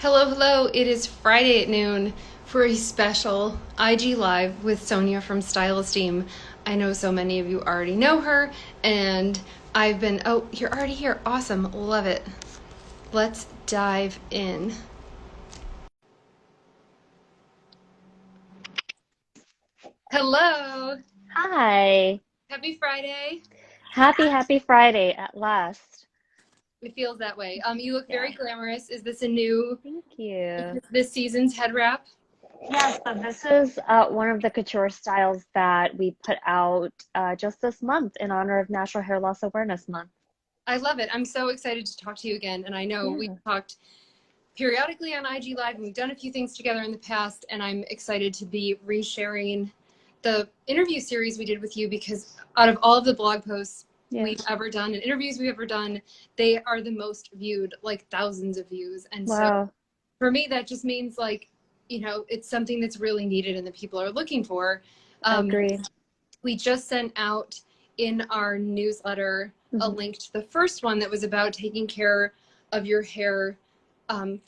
Hello, hello. It is Friday at noon for a special IG Live with Sonya from StyleEsteem. I know so many of you already know her, and oh, you're already here. Awesome. Love it. Let's dive in. Hello. Hi. Happy Friday. Happy Friday at last. It feels that way. You look very Yeah. glamorous. Is this Thank is you. this season's head wrap? Yeah, so this is one of the couture styles that we put out just this month in honor of National Hair Loss Awareness Month. I love it. I'm so excited to talk to you again. And I know we've Yeah. talked periodically on IG Live, and we've done a few things together in the past, and I'm excited to be resharing the interview series we did with you because out of all of the blog posts Yeah. we've ever done and interviews we've ever done, they are the most viewed, like thousands of views. And so Wow. for me, that just means it's something that's really needed and that people are looking for. Um, Agreed. we just sent out in our newsletter a Hmm. link to the first one that was about taking care of your hair, um,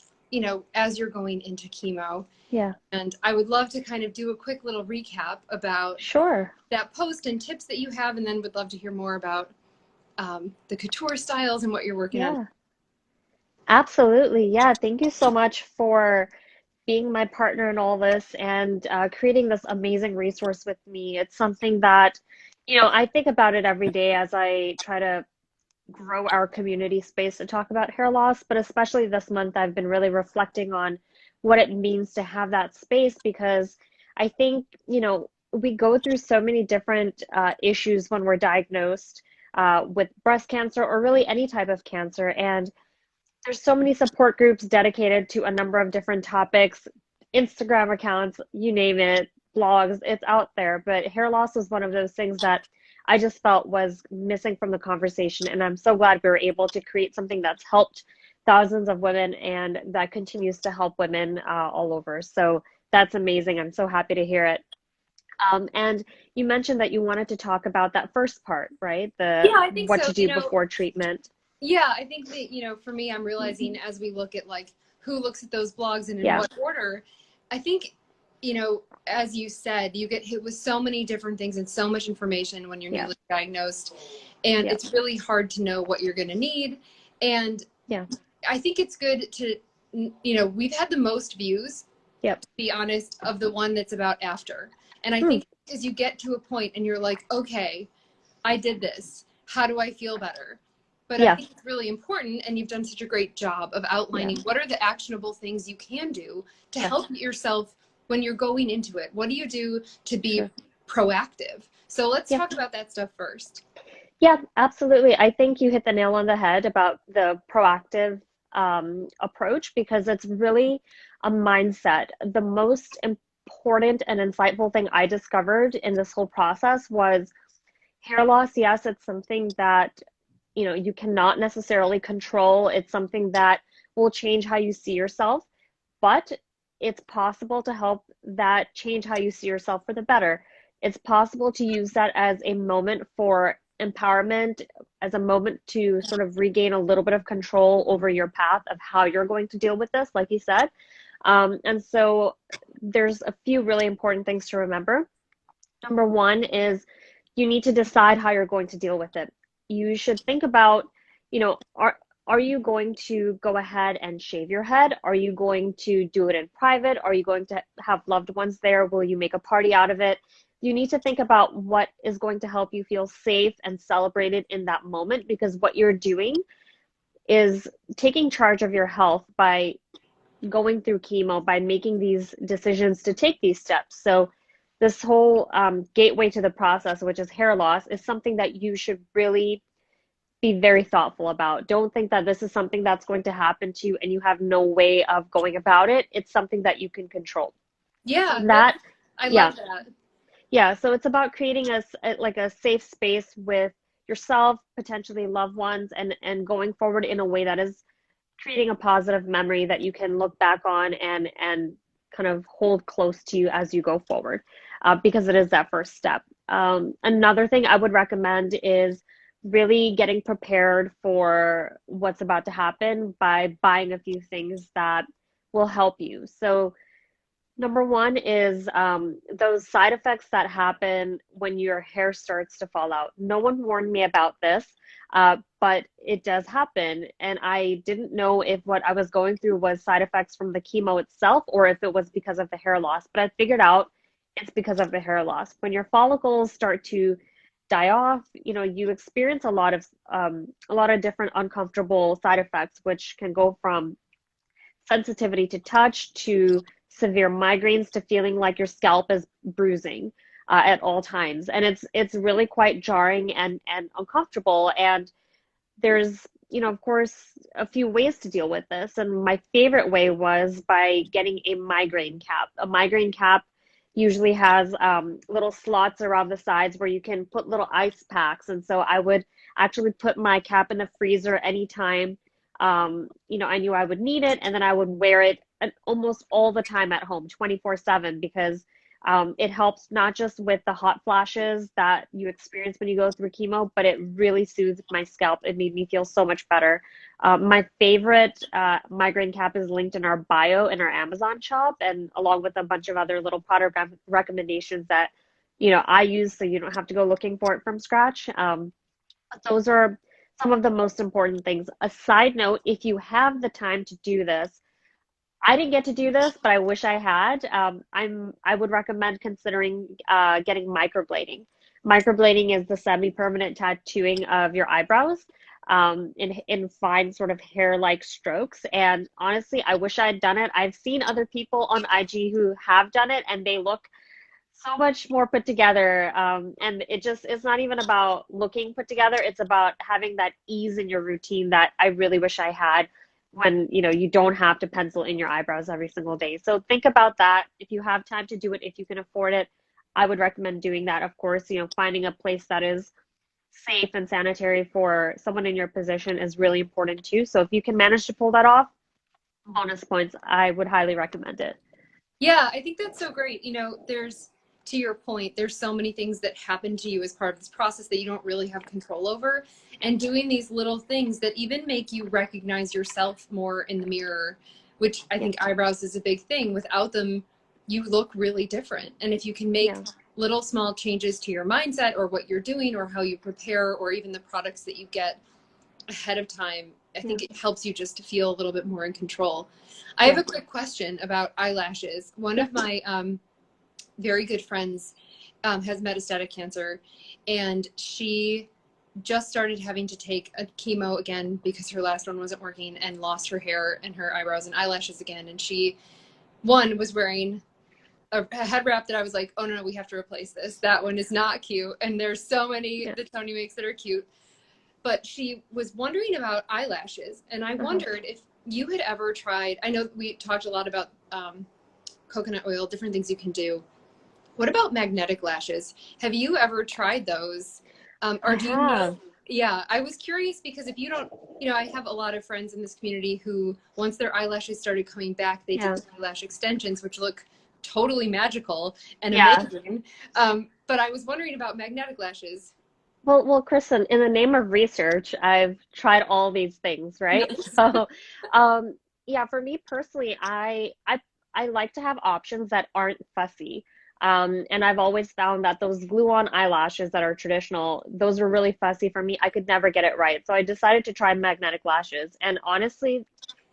as you're going into chemo. Yeah. And I would love to kind of do a quick little recap about Sure. that post and tips that you have, and then would love to hear more about the couture styles and what you're working on. Yeah. Absolutely. Yeah. Thank you so much for being my partner in all this and creating this amazing resource with me. It's something that, I think about it every day as I try to grow our community space to talk about hair loss, but especially this month, I've been really reflecting on what it means to have that space because I think, we go through so many different issues when we're diagnosed with breast cancer or really any type of cancer. And there's so many support groups dedicated to a number of different topics, Instagram accounts, you name it, blogs, it's out there. But hair loss was one of those things that I just felt was missing from the conversation. And I'm so glad we were able to create something that's helped thousands of women and that continues to help women all over. So that's amazing. I'm so happy to hear it. And you mentioned that you wanted to talk about that first part, right? The Yeah, I think what so. to do before treatment. Yeah, I think that, for me, I'm realizing as we look at like who looks at those blogs and in Yeah, what order, I think, as you said, you get hit with so many different things and so much information when you're yeah, newly diagnosed, and yeah, it's really hard to know what you're going to need. And yeah. I think it's good to, we've had the most views, Yep. to be honest, of the one that's about after. And I Hmm. think as you get to a point and you're like, okay, I did this. How do I feel better? But I Yeah. think it's really important, and you've done such a great job of Yeah. outlining what are the actionable things you can do to Yeah. help yourself when you're going into it. What do you do to be Sure. proactive? So let's Yeah. talk about that stuff first. Yeah, absolutely. I think you hit the nail on the head about the proactive approach because it's really a mindset. The most important and insightful thing I discovered in this whole process was hair loss. Yes, it's something that, you cannot necessarily control. It's something that will change how you see yourself, but it's possible to help that change how you see yourself for the better. It's possible to use that as a moment for empowerment, as a moment to sort of regain a little bit of control over your path of how you're going to deal with this, like you said. And so there's a few really important things to remember. Number one is you need to decide how you're going to deal with it. You should think about, you know, are you going to go ahead and shave your head? Are you going to do it in private? Are you going to have loved ones there? Will you make a party out of it? You need to think about what is going to help you feel safe and celebrated in that moment because what you're doing is taking charge of your health by going through chemo, by making these decisions to take these steps. So this whole gateway to the process, which is hair loss, is something that you should really be very thoughtful about. Don't think that this is something that's going to happen to you and you have no way of going about it. It's something that you can control. So Yeah, that, I yeah, love that. yeah. So it's about creating like a safe space with yourself, potentially loved ones, and going forward in a way that is creating a positive memory that you can look back on and kind of hold close to you as you go forward, because it is that first step. Another thing I would recommend is really getting prepared for what's about to happen by buying a few things that will help you. So number one is those side effects that happen when your hair starts to fall out. No one warned me about this, but it does happen. And I didn't know if what I was going through was side effects from the chemo itself or if it was because of the hair loss. But I figured out it's because of the hair loss. When your follicles start to die off, you experience a lot of different uncomfortable side effects, which can go from sensitivity to touch to severe migraines to feeling like your scalp is bruising at all times. And it's really quite jarring and uncomfortable. And there's, of course, a few ways to deal with this. And my favorite way was by getting a migraine cap. A migraine cap usually has little slots around the sides where you can put little ice packs. And so I would actually put my cap in the freezer anytime I knew I would need it, and then I would wear it almost all the time at home, 24/7, because it helps not just with the hot flashes that you experience when you go through chemo, but it really soothed my scalp. It made me feel so much better. My favorite migraine cap is linked in our bio in our Amazon shop, and along with a bunch of other little product recommendations that I use, so you don't have to go looking for it from scratch. Those are some of the most important things. A side note, if you have the time to do this, I didn't get to do this, but I wish I had. I would recommend considering getting microblading. Microblading is the semi-permanent tattooing of your eyebrows in fine sort of hair-like strokes. And honestly, I wish I had done it. I've seen other people on IG who have done it, and they look so much more put together. And it's not even about looking put together. It's about having that ease in your routine that I really wish I had when, you don't have to pencil in your eyebrows every single day. So think about that. If you have time to do it, if you can afford it, I would recommend doing that. Of course, finding a place that is safe and sanitary for someone in your position is really important too. So if you can manage to pull that off, bonus points. I would highly recommend it. Yeah, I think that's so great. To your point, there's so many things that happen to you as part of this process that you don't really have control over. And doing these little things that even make you recognize yourself more in the mirror, which I Yeah. think eyebrows is a big thing. Without them, you look really different. And if you can make Yeah. little small changes to your mindset or what you're doing or how you prepare or even the products that you get ahead of time, I Yeah. think it helps you just to feel a little bit more in control. I have Yeah. a quick question about eyelashes. One of my very good friends has metastatic cancer, and she just started having to take a chemo again because her last one wasn't working, and lost her hair and her eyebrows and eyelashes again. And she, one, was wearing a head wrap that I was like, oh no, we have to replace this. That one is not cute. And there's so many Yeah. that Tony makes that are cute. But she was wondering about eyelashes. And I Uh-huh. wondered if you had ever tried, I know we talked a lot about coconut oil, different things you can do. What about magnetic lashes? Have you ever tried those? I Or do you know? have. Yeah, I was curious because if you don't, I have a lot of friends in this community who, once their eyelashes started coming back, they did Yeah. the eyelash extensions, which look totally magical and Yeah. amazing. But I was wondering about magnetic lashes. Well, Kristen, in the name of research, I've tried all these things, right? Nice. So, um, yeah, for me personally, I like to have options that aren't fussy. And I've always found that those glue-on eyelashes that are traditional, those are really fussy for me. I could never get it right. So I decided to try magnetic lashes. And honestly,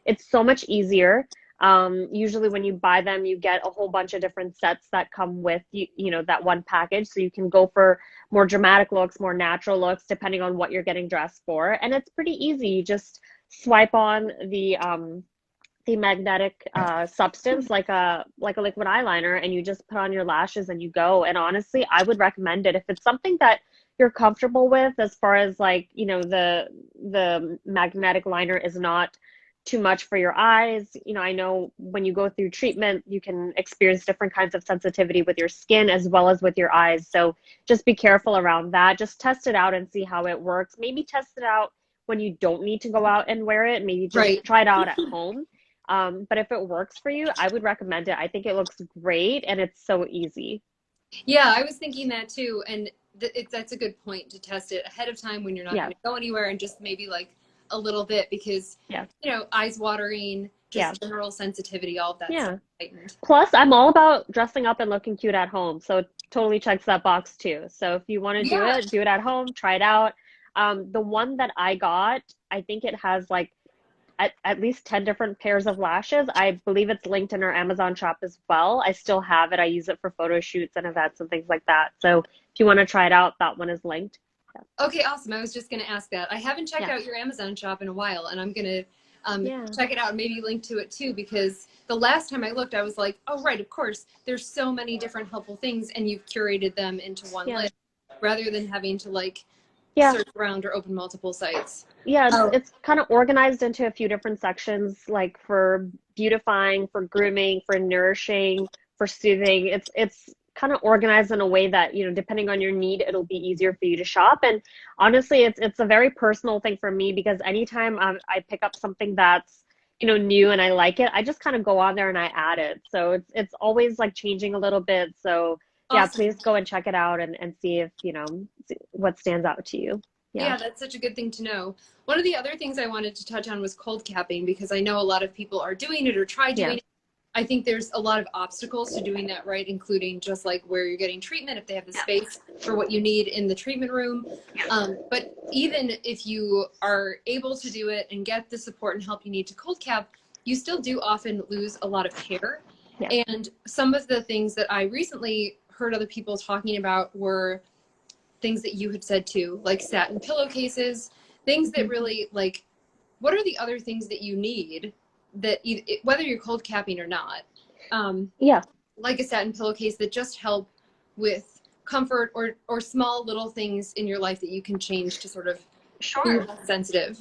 it's so much easier. Usually when you buy them, you get a whole bunch of different sets that come with that one package. So you can go for more dramatic looks, more natural looks, depending on what you're getting dressed for. And it's pretty easy. You just swipe on the magnetic substance like a liquid eyeliner, and you just put on your lashes and you go. And honestly, I would recommend it if it's something that you're comfortable with, as far as like, the magnetic liner is not too much for your eyes. I know when you go through treatment, you can experience different kinds of sensitivity with your skin as well as with your eyes. So just be careful around that. Just test it out and see how it works. Maybe test it out when you don't need to go out and wear it. Maybe just Right. try it out at home. But if it works for you, I would recommend it. I think it looks great and it's so easy. Yeah, I was thinking that too. And that's a good point to test it ahead of time when you're not Yeah, going to go anywhere, and just maybe like a little bit because, yeah, eyes watering, Yeah. just general sensitivity, all of that stuff Yeah. heightened. Plus, I'm all about dressing up and looking cute at home. So it totally checks that box too. So if you want to Yeah. do it at home, try it out. The one that I got, I think it has like at least 10 different pairs of lashes. I believe it's linked in our Amazon shop as well. I still have it. I use it for photo shoots and events and things like that. So if you want to try it out, that one is linked. Okay, awesome. I was just going to ask that. I haven't checked Yeah. out your Amazon shop in a while, and I'm going to Yeah. check it out and maybe link to it too, because the last time I looked, I was like, oh, right, of course. There's so many different helpful things, and you've curated them into one Yeah. list rather than having to like Yeah. search around or open multiple sites. Yeah, Oh, it's kind of organized into a few different sections, like for beautifying, for grooming, for nourishing, for soothing. It's kind of organized in a way that, depending on your need, it'll be easier for you to shop. And honestly, it's a very personal thing for me because anytime I pick up something that's, new and I like it, I just kind of go on there and I add it. So it's always like changing a little bit. So yeah, awesome. please go and check it out and see if, see what stands out to you. Yeah. Yeah, that's such a good thing to know. One of the other things I wanted to touch on was cold capping, because I know a lot of people are doing it or try Yeah. doing it. I think there's a lot of obstacles to doing that right, including just like where you're getting treatment, if they have the space for what you need in the treatment room. But even if you are able to do it and get the support and help you need to cold cap, you still do often lose a lot of hair. Yeah. And some of the things that I recently heard other people talking about were things that you had said too, like satin pillowcases, things that really like, what are the other things that you need that whether you're cold capping or not, Yeah. like a satin pillowcase that just help with comfort or small little things in your life that you can change to sort of be Sure. less sensitive.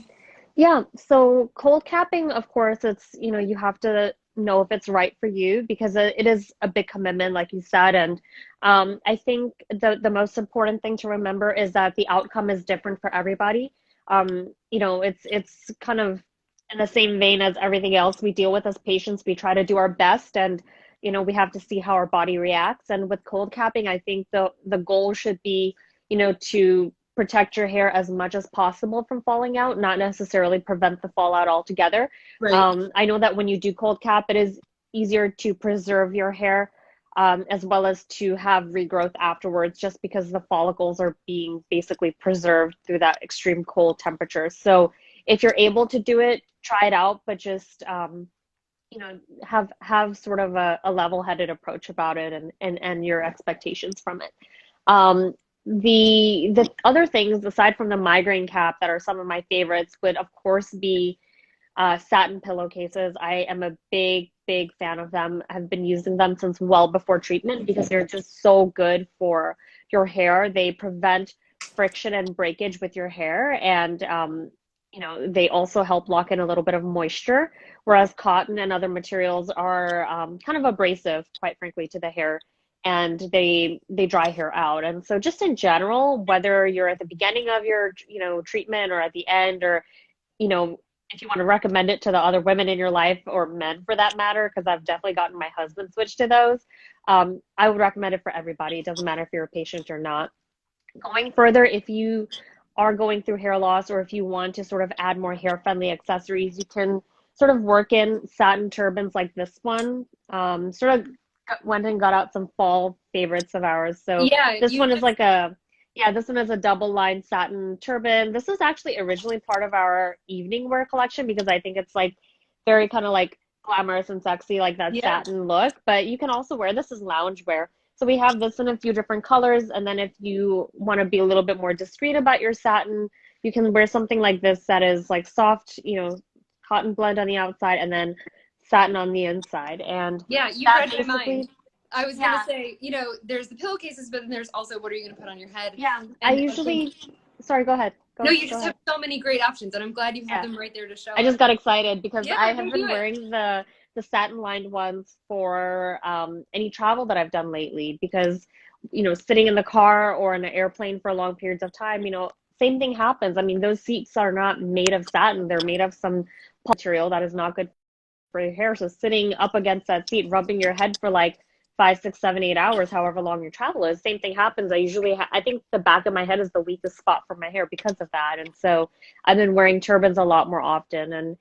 Yeah, so cold capping, of course, it's, you have to know if it's right for you because it is a big commitment, like you said. And I think the most important thing to remember is that the outcome is different for everybody. It's kind of in the same vein as everything else we deal with as patients. We try to do our best and, we have to see how our body reacts. And with cold capping, I think the goal should be, to protect your hair as much as possible from falling out, not necessarily prevent the fallout altogether. Right. I know that when you do cold cap, it is easier to preserve your hair as well as to have regrowth afterwards, just because the follicles are being basically preserved through that extreme cold temperature. So if you're able to do it, try it out, but just have sort of a level-headed approach about it and your expectations from it. Um, the other things aside from the migraine cap that are some of my favorites would of course be satin pillowcases. I am a big fan of them. I've been using them since well before treatment because they're just so good for your hair. They prevent friction and breakage with your hair, and they also help lock in a little bit of moisture, whereas cotton and other materials are kind of abrasive, quite frankly, to the hair, and they dry hair out. And so just in general, whether you're at the beginning of your treatment or at the end, or if you want to recommend it to the other women in your life or men for that matter, because I've definitely gotten my husband switched to those, I would recommend it for everybody. It doesn't matter if you're a patient or not. Going further, if you are going through hair loss or if you want to sort of add more hair friendly accessories, you can sort of work in satin turbans like this one. Sort of went and got out some fall favorites of ours. So Yeah, this one is like this one is a double lined satin turban. This is actually originally part of our evening wear collection because I think it's like very kind of like glamorous and sexy, like that yeah. satin look. But you can also wear this as lounge wear. So we have this in a few different colors. And then if you want to be a little bit more discreet about your satin, you can wear something like this that is like soft, cotton blend on the outside and then satin on the inside. And Yeah, you that read my mind. basically, I was gonna yeah, say, there's the pillowcases, but then there's also what are you gonna put on your head? yeah. I And I think usually, sorry, go ahead. no, you Go just have ahead. so many great options, and I'm glad you have Yeah. them right there to show I us. just got excited because Yeah, I go have do been it. wearing the satin lined ones for any travel that I've done lately because sitting in the car or in an airplane for long periods of time, same thing happens. I mean, those seats are not made of satin; they're made of some material that is not good for your hair. So sitting up against that seat, rubbing your head for like 5, 6, 7, 8 hours, however long your travel is, same thing happens. I usually, I think the back of my head is the weakest spot for my hair because of that. And so I've been wearing turbans a lot more often. And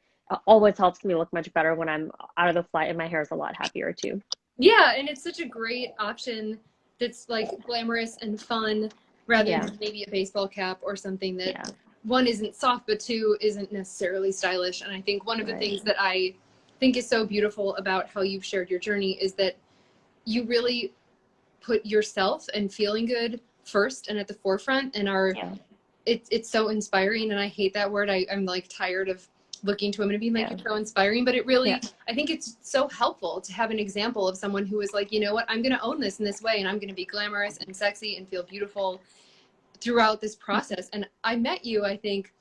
always helps me look much better when I'm out of the flight, and my hair is a lot happier too. Yeah, and it's such a great option that's like glamorous and fun rather Yeah, than maybe a baseball cap or something that yeah, one isn't soft but two isn't necessarily stylish. And I think one of the right. things that I think is so beautiful about how you've shared your journey is that you really put yourself and feeling good first and at the forefront and are Yeah, it's so inspiring. And I hate that word. I'm like tired of looking to women and being like, yeah, you're so inspiring. But it yeah, really, I think it's so helpful to have an example of someone who is like, you know what, I'm going to own this in this way and I'm going to be glamorous and sexy and feel beautiful throughout this process. And I met you, I think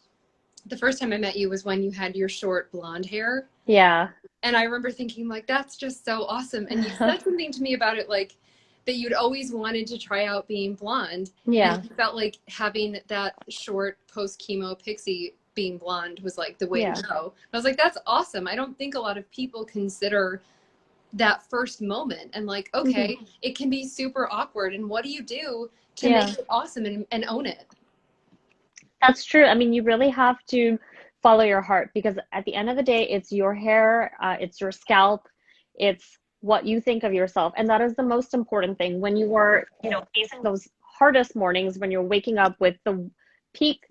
the first time I met you was when you had your short blonde hair. yeah, And I remember thinking, like, that's just so awesome. And you said something to me about it, like, that you'd always wanted to try out being blonde. And yeah, you felt like having that short post chemo pixie being blonde was like the way yeah. to go. I was like, that's awesome. I don't think a lot of people consider that first moment and like, Hmm. okay, it can be super awkward. And what do you do to make Yeah, it awesome and own it? that's true. I mean, you really have to follow your heart because at the end of the day, it's your hair, it's your scalp, it's what you think of yourself. And that is the most important thing when you are, facing those hardest mornings when you're waking up with the peak,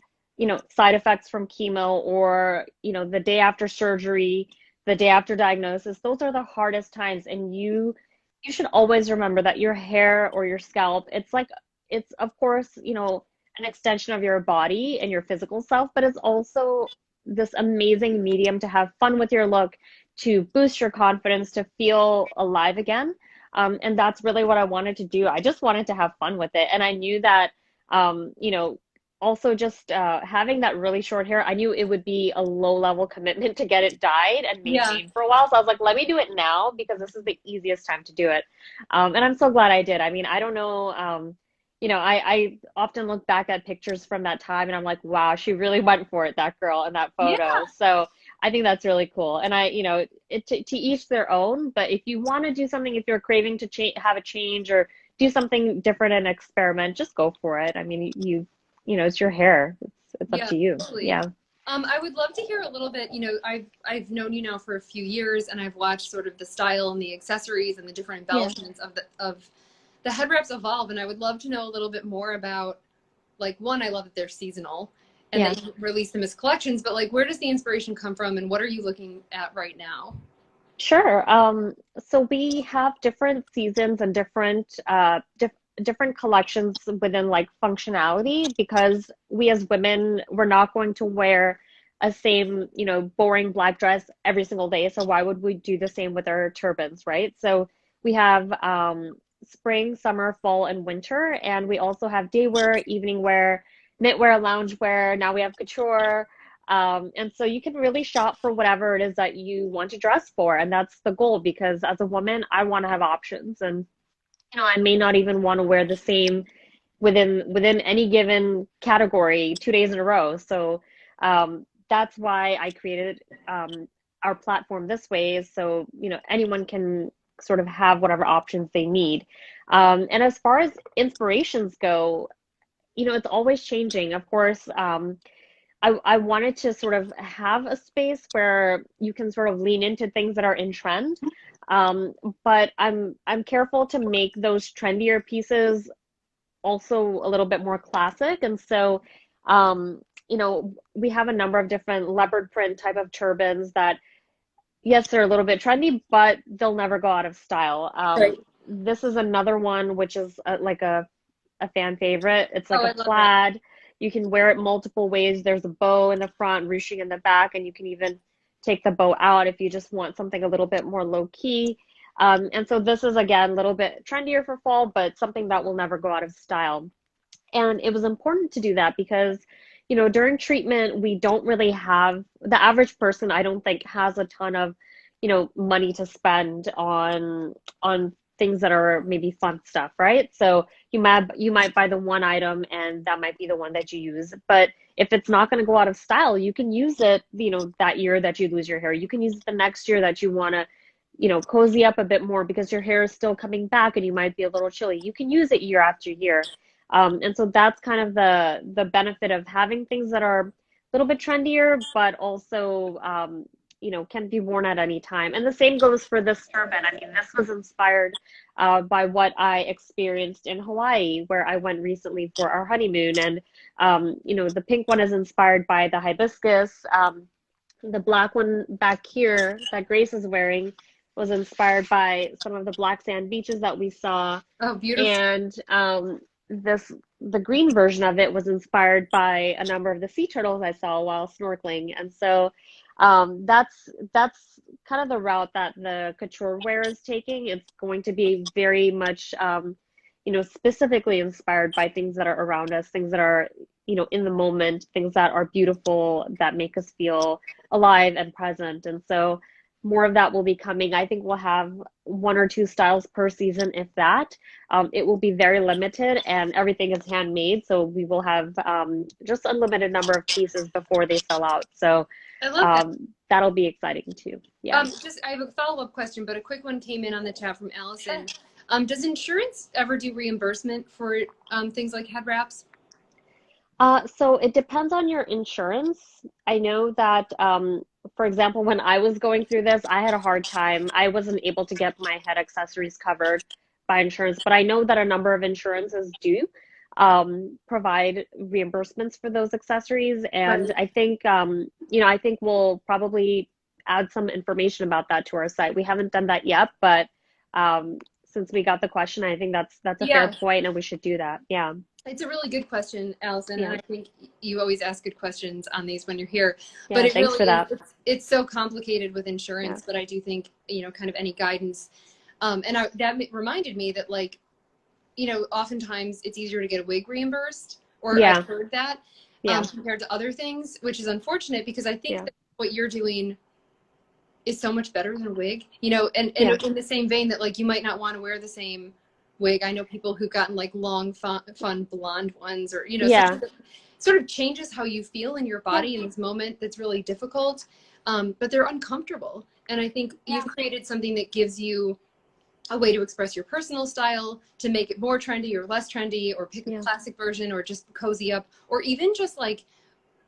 side effects from chemo or, the day after surgery, the day after diagnosis. Those are the hardest times. And you should always remember that your hair or your scalp, it's of course, an extension of your body and your physical self, but it's also this amazing medium to have fun with your look, to boost your confidence, to feel alive again. And that's really what I wanted to do. I just wanted to have fun with it. And I knew that, also just having that really short hair, I knew it would be a low level commitment to get it dyed and Yeah. maintained for a while. So I was like, let me do it now because this is the easiest time to do it. And I'm so glad I did. I mean, I don't know. I often look back at pictures from that time and I'm like, wow, she really went for it, that girl in that Yeah. photo. So I think that's really cool. And to each their own, but if you want to do something, if you're craving to have a change or do something different and experiment, just go for it. I mean, it's your hair. It's up Yeah, to you. totally. Yeah. I would love to hear a little bit. I've known you now for a few years, and I've watched sort of the style and the accessories and the different Yeah. embellishments of the head wraps evolve. And I would love to know a little bit more about, like, one, I love that they're seasonal and Yeah. that you release them as collections, but like, where does the inspiration come from, and what are you looking at right now? Sure. So we have different seasons and different collections within like functionality because we as women, we're not going to wear a same, boring black dress every single day. So why would we do the same with our turbans, right? So we have spring, summer, fall, and winter, and we also have day wear, evening wear, knitwear, loungewear. Now we have couture. And so you can really shop for whatever it is that you want to dress for. And that's the goal because as a woman, I want to have options. And, I may not even want to wear the same within any given category 2 days in a row. So that's why I created our platform this way. So, anyone can sort of have whatever options they need. And as far as inspirations go, it's always changing. Of course, I wanted to sort of have a space where you can sort of lean into things that are in trend. Um, but I'm careful to make those trendier pieces also a little bit more classic. And so, we have a number of different leopard print type of turbans that, yes, they're a little bit trendy, but they'll never go out of style. Right. This is another one which is like a fan favorite. It's Oh, like I a love that. plaid. You can wear it multiple ways. There's a bow in the front, ruching in the back, and you can even take the bow out if you just want something a little bit more low key. And so this is again a little bit trendier for fall, but something that will never go out of style. And it was important to do that because, during treatment, we don't really have the average person, I don't think, has a ton of, money to spend on things that are maybe fun stuff, right? So you might buy the one item and that might be the one that you use. But if it's not going to go out of style, you can use it, that year that you lose your hair. You can use it the next year that you want to, cozy up a bit more because your hair is still coming back and you might be a little chilly. You can use it year after year. And so that's kind of the benefit of having things that are a little bit trendier, but also can be worn at any time. And the same goes for this turban. I mean, this was inspired by what I experienced in Hawaii, where I went recently for our honeymoon. And, the pink one is inspired by the hibiscus. The black one back here that Grace is wearing was inspired by some of the black sand beaches that we saw. Oh, beautiful. And the green version of it was inspired by a number of the sea turtles I saw while snorkeling. And so that's kind of the route that the couture wear is taking. It's going to be very much specifically inspired by things that are around us, things that are in the moment, things that are beautiful, that make us feel alive and present. And so more of that will be coming. I think we'll have 1 or 2 styles per season, if that. It will be very limited, and everything is handmade. So we will have just a limited number of pieces before they sell out. So I love that. That'll be exciting too. Yeah. I have a follow-up question, but a quick one came in on the chat from Allison. Does insurance ever do reimbursement for things like head wraps? So it depends on your insurance. I know that, for example, when I was going through this, I had a hard time. I wasn't able to get my head accessories covered by insurance, but I know that a number of insurances do provide reimbursements for those accessories. And Right. I think, I think we'll probably add some information about that to our site. We haven't done that yet, but since we got the question, I think that's a fair point, and we should do that. Yeah. It's a really good question, Allison, Yeah. and I think you always ask good questions on these when you're here. Yeah, but it thanks really for that. it's so complicated with insurance, Yeah. but I do think, kind of any guidance. That reminded me that, like, oftentimes it's easier to get a wig reimbursed, or Yeah. I've heard that, Yeah. compared to other things, which is unfortunate because I think Yeah. that what you're doing is so much better than a wig, and Yeah. in the same vein that, like, you might not want to wear the same wig. I know people who've gotten like long, fun blonde ones, or, Yeah. something that sort of changes how you feel in your body in this moment that's really difficult, but they're uncomfortable. And I think you've created something that gives you a way to express your personal style, to make it more trendy or less trendy, or pick a classic version, or just cozy up, or even just like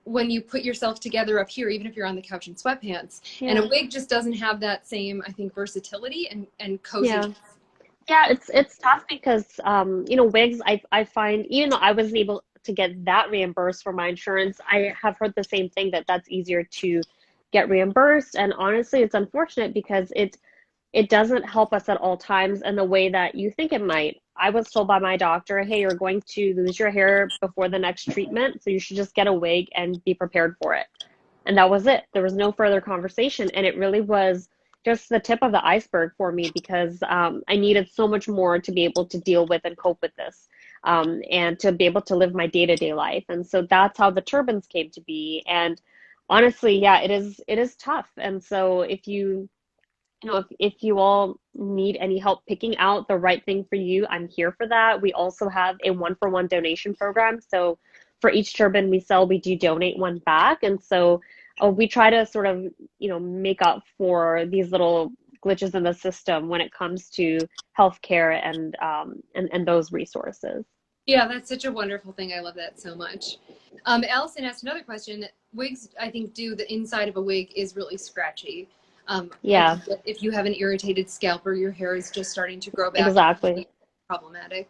when you put yourself together up here, even if you're on the couch in sweatpants. And a wig just doesn't have that same, I think, versatility and coziness. Yeah, it's tough because wigs, I find, even though I wasn't able to get that reimbursed for my insurance, I have heard the same thing, that that's easier to get reimbursed. And honestly, it's unfortunate because it doesn't help us at all times in the way that you think it might. I was told by my doctor, hey, you're going to lose your hair before the next treatment, so you should just get a wig and be prepared for it. And that was it. There was no further conversation. And it really was just the tip of the iceberg for me, because I needed so much more to be able to deal with and cope with this, and to be able to live my day-to-day life. And so that's how the turbans came to be. And honestly, yeah, it is tough. And so if if you all need any help picking out the right thing for you, I'm here for that. We also have a 1-for-1 donation program. So for each turban we sell, we do donate one back. And so we try to sort of, make up for these little glitches in the system when it comes to healthcare and those resources. Yeah, that's such a wonderful thing. I love that so much. Allison asked another question. Wigs, I think, the inside of a wig is really scratchy. Yeah. If you have an irritated scalp or your hair is just starting to grow back, Exactly. Problematic.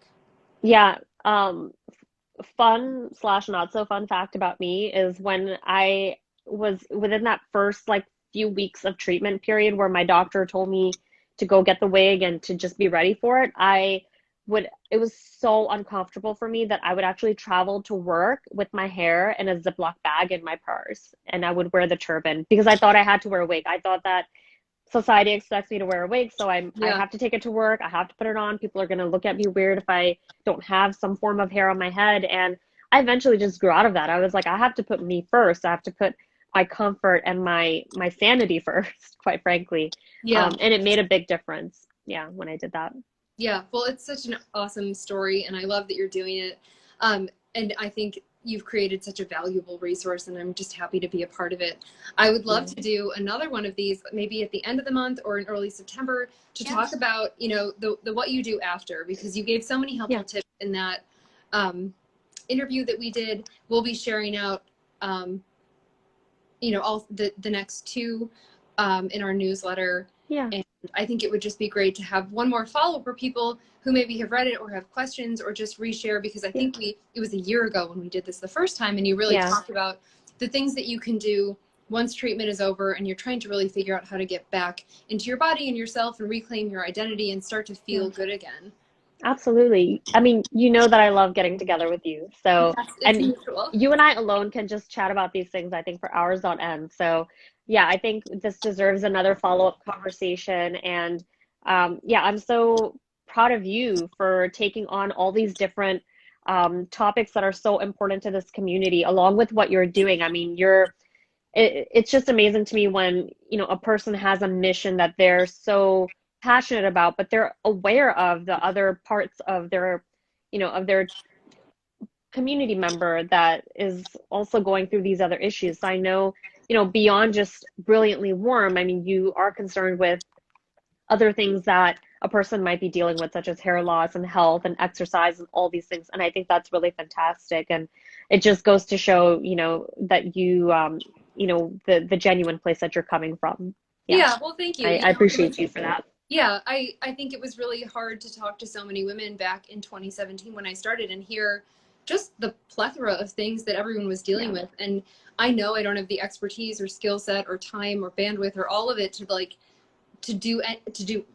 Yeah. Fun / not so fun fact about me is when I was within that first few weeks of treatment period where my doctor told me to go get the wig and to just be ready for it, it was so uncomfortable for me that I would actually travel to work with my hair in a Ziploc bag in my purse, and I would wear the turban because I thought I had to wear a wig. I thought that society expects me to wear a wig, so I have to take it to work. I have to put it on. People are going to look at me weird if I don't have some form of hair on my head. And I eventually just grew out of that. I was like, I have to put me first. I have to put my comfort and my sanity first, quite frankly. And it made a big difference, when I did that. Yeah, well, it's such an awesome story, and I love that you're doing it. And I think you've created such a valuable resource, and I'm just happy to be a part of it. I would love to do another one of these, maybe at the end of the month or in early September, to talk about, the what you do after, because you gave so many helpful tips in that interview that we did. We'll be sharing out, all the next 2 in our newsletter. Yeah. And I think it would just be great to have one more follow-up for people who maybe have read it or have questions or just reshare, because I think it was a year ago when we did this the first time, and you really talked about the things that you can do once treatment is over and you're trying to really figure out how to get back into your body and yourself and reclaim your identity and start to feel good again. Absolutely. I mean, you know that I love getting together with you. So, Yes, it's and mutual. you and I alone can just chat about these things, I think, for hours on end. So, yeah, I think this deserves another follow-up conversation. And yeah, I'm so proud of you for taking on all these different topics that are so important to this community, along with what you're doing. I mean, it's just amazing to me when, you know, a person has a mission that they're so passionate about, but they're aware of the other parts of their, you know, of their community member that is also going through these other issues. So I know, you know, beyond just brilliantly warm, I mean, you are concerned with other things that a person might be dealing with, such as hair loss and health and exercise and all these things. And I think that's really fantastic. And it just goes to show, you know, that you know, the genuine place that you're coming from. Yeah, well, thank you. I appreciate you for that. Yeah, I think it was really hard to talk to so many women back in 2017 when I started and hear just the plethora of things that everyone was dealing with. And I know I don't have the expertise or skill set or time or bandwidth or all of it to do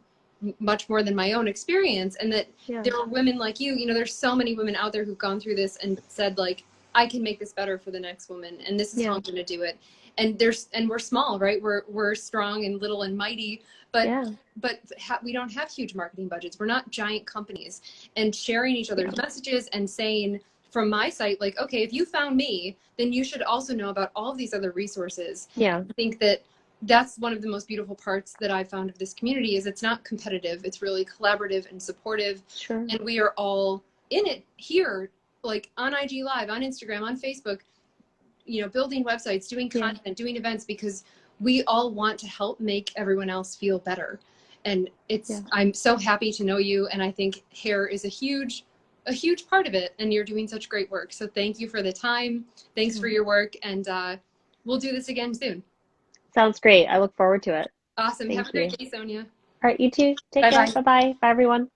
much more than my own experience. And that there are women like you know, there's so many women out there who've gone through this and said, like, I can make this better for the next woman, and this is how I'm going to do it. And we're small, right? We're strong and little and mighty, but we don't have huge marketing budgets. We're not giant companies. And sharing each other's messages and saying from my site, like, okay, if you found me, then you should also know about all of these other resources. I think that that's one of the most beautiful parts that I found of this community is it's not competitive. It's really collaborative and supportive. And we are all in it here, like on IG Live, on Instagram, on Facebook, you know, building websites, doing content, doing events, because we all want to help make everyone else feel better. And I'm so happy to know you. And I think hair is a huge part of it. And you're doing such great work. So thank you for the time. Thanks for your work. And we'll do this again soon. Sounds great. I look forward to it. Awesome. Have a great day, Sonya. All right, you too. Take care. Bye-bye. Bye, everyone.